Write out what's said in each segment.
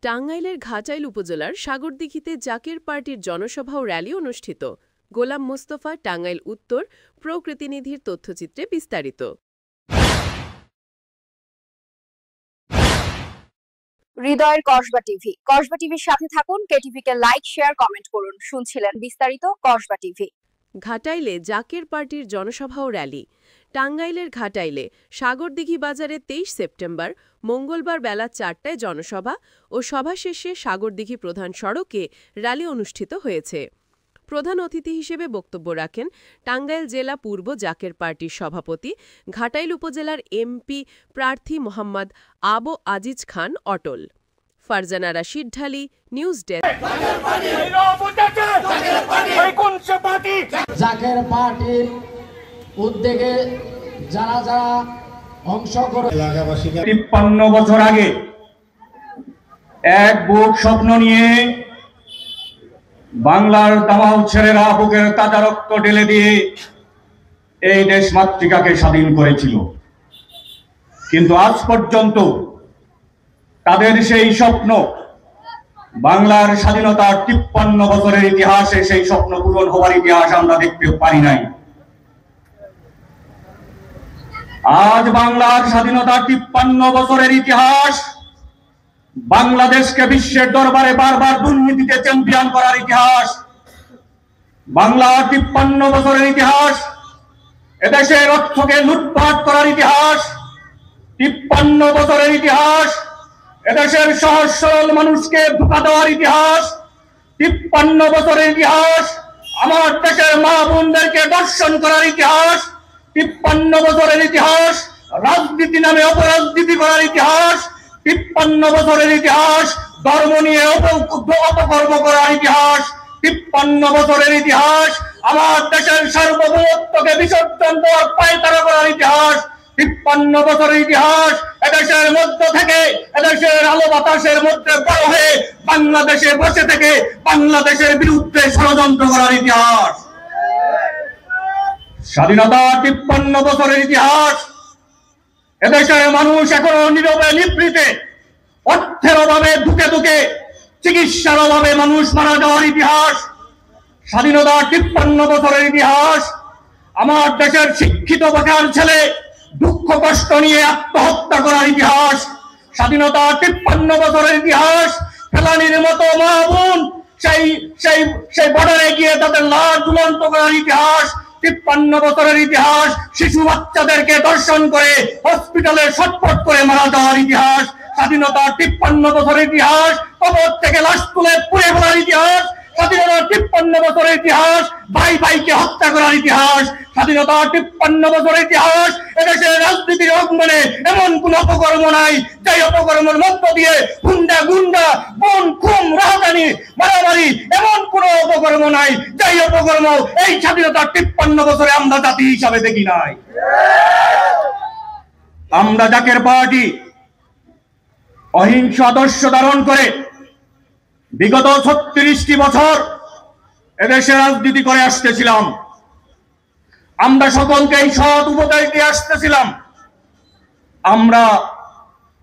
টাঙ্গাইলের ঘাটাইল উপজেলার সাগরদিঘিতে জাকের পার্টির জনসভা ও র্যালি অনুষ্ঠিত। গোলাম মোস্তফা, টাঙ্গাইল উত্তর প্রতিনিধির তথ্যচিত্রে বিস্তারিত। হৃদয়ের কসবা টিভি। কসবা টিভির সাথে থাকুন, কেটিভিকে লাইক, শেয়ার, কমেন্ট করুন। শুনছিলেন বিস্তারিত কসবা টিভি। ঘাটাইলে জাকের পার্টির জনসভা ও র্যালি। টাঙ্গাইলের ঘাটাইলে সাগরদিঘি বাজারে ২৩ সেপ্টেম্বর মঙ্গলবার বেলা ৪টায় জনসভা ও সভা শেষে সাগরদিঘি প্রধান সড়কে র্যালি অনুষ্ঠিত হয়েছে। প্রধান অতিথি হিসেবে বক্তব্য রাখেন টাঙ্গাইল জেলা পূর্ব জাকের পার্টির সভাপতি, ঘাটাইল উপজেলার এমপি প্রার্থী মোহাম্মদ আবু আজিজ খান অটল। ফারজানা রাশিদ ঢালি, নিউজ ডেস্ক। জাকের পার্টির উদ্যোগে যারা যারা অংশগ্রহণ ৫৩ বছর আগে এক বুক স্বপ্ন নিয়ে বাংলার দামাল ছেলেরা বুকের তাজা রক্ত ঢেলে দিয়ে এই দেশ মাতৃকাকে স্বাধীন করেছিল, কিন্তু আজ পর্যন্ত তাদের সেই স্বপ্ন, বাংলার স্বাধীনতার ৫৩ বছরের ইতিহাসে সেই স্বপ্ন পূরণ হওয়ার ইতিহাস আমরা দেখতে পারি নাই। আজ বাংলার স্বাধীনতার ৫৩ বছরের ইতিহাস, বাংলাদেশকে বিশ্বের দরবারে বারবার দুর্নীতিতে চ্যাম্পিয়ন করার ইতিহাস, বাংলার ৫৩ বছরের ইতিহাস, এদেশের অর্থকে লুটপাট করার ইতিহাস, ৫৩ বছরের ইতিহাস, এদেশের সহজ সরল মানুষকে ধোঁকা দেওয়ার ইতিহাস, ৫৩ বছরের ইতিহাস, আমার দেশের মা বোনদেরকে দর্শন করার ইতিহাস, ৫৩ বছরের ইতিহাস, রাজনীতি নামে অপরাজনীতি করার ইতিহাস, ৫৩ বছরের ইতিহাস, ধর্ম নিয়ে অপকর্ম করার ইতিহাস, ৫৩ বছরের ইতিহাস, আমার দেশের সার্বভৌমত্বকে বিসর্জন দেওয়ার পায়তারা করার ইতিহাস, ৫৩ বছরের ইতিহাস, এদেশের মধ্য থেকে, এদেশের আলো বাতাসের মধ্যে বড় হয়ে বাংলাদেশে বসে থেকে বাংলাদেশের বিরুদ্ধে ষড়যন্ত্র করার ইতিহাস। স্বাধীনতা ৫৩ বছরের ইতিহাস, এদেশের মানুষ এখনো নীরবে নিভৃতে, অর্থের অভাবে ধুকে ধুকে, চিকিৎসার অভাবে মানুষ মারা যাওয়ার ইতিহাস। স্বাধীনতা ৫৩ বছরের ইতিহাস, আমার দেশের শিক্ষিত বেকার ছেলে দুঃখ কষ্ট নিয়ে আত্মহত্যা করার ইতিহাস। স্বাধীনতা ৫৩ বছরের ইতিহাস, ফেলানির মতো মা বোন সেই বর্ডারে গিয়ে তাদের লাশ ঝুলন্ত করার ইতিহাস। ৫৩ বছরের ইতিহাস, শিশু বাচ্চাদেরকে দর্শন করে হসপিটালে ছটফট করে মারা যাওয়ার ইতিহাস। স্বাধীনতা ৫৩ বছরের ইতিহাস, কবর থেকে লাশ তুলে পুড়ে ফেলার ইতিহাস। স্বাধীনতা ৫৩ বছরের ইতিহাস, ভাই ভাইকে হত্যা করার ইতিহাস। স্বাধীনতা ৫৩ বছরের ইতিহাস, এদেশের রাজনীতির অঙ্গনে এমন কোন অপকর্ম নাই যে অপকর্মের মধ্য দিয়ে হুন্ডা গুন্ডা বোন খুন রাহাজানি মারামারি এমন কোন অপকর্ম নাই যে অপকর্ম এই স্বাধীনতার ৫৩ বছরে আমরা জাতি হিসাবে দেখি নাই। আমরা জাকের পার্টি অহিংস আদর্শ ধারণ করে বিগত ৩৬টি বছর এদেশে রাজনীতি করে আসতেছিলাম। আমরা সকলকে এই সৎ উপদেশ দিয়ে আসতেছিলাম, আমরা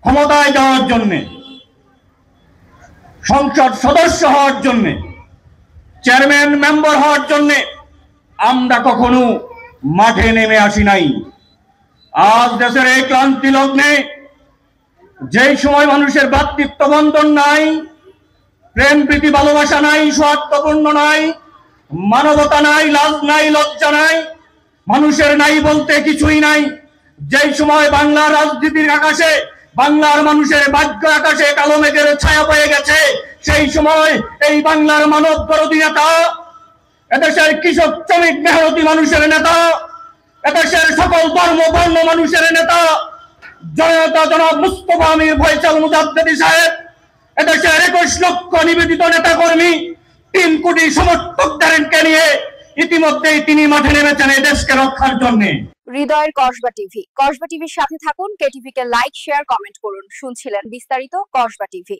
ক্ষমতায় যাওয়ার জন্য, সংসদ সদস্য হওয়ার জন্য, চেয়ারম্যান মেম্বার হওয়ার জন্য আমরা কখনো মাঠে নেমে আসি নাই। আজ দেশের এই ক্লান্তি লগ্নে, যেই সময় মানুষের ভ্রাতৃত্ব বন্ধন নাই, প্রেম প্রীতি ভালোবাসা নাই, স্বার্থপূর্ণ নাই, মানবতা নাই, লাজ নাই, লজ্জা নাই, মানুষের নাই বলতে কিছুই নাই, যেই সময় বাংলার রাজনীতির আকাশে, বাংলার মানুষের ভাগ্য আকাশে কালো মেঘের ছায়া পেয়ে গেছে, সেই সময় এই বাংলার মানব বিরোধী নেতা, এদেশের কৃষক শ্রমিক মেহনতি মানুষের নেতা, এদেশের সকল ধর্ম বর্ণ মানুষের নেতা জনতা জনাব মুস্তফা আমির ফয়সাল মুজাদ্দেদি সাহেব, এদেশের ২১ লক্ষ নিবেদিত নেতা কর্মী, ৩ কোটি সমর্থকদেরকে নিয়ে ইতিমধ্যেই তিনি মাঠে নেমেছেন এই দেশকে রক্ষার জন্য। হৃদয়ের কসবা টিভি। কসবা টিভির সাথে থাকুন, কেটিভিকে লাইক, শেয়ার, কমেন্ট করুন। শুনছিলেন বিস্তারিত কসবা টিভি।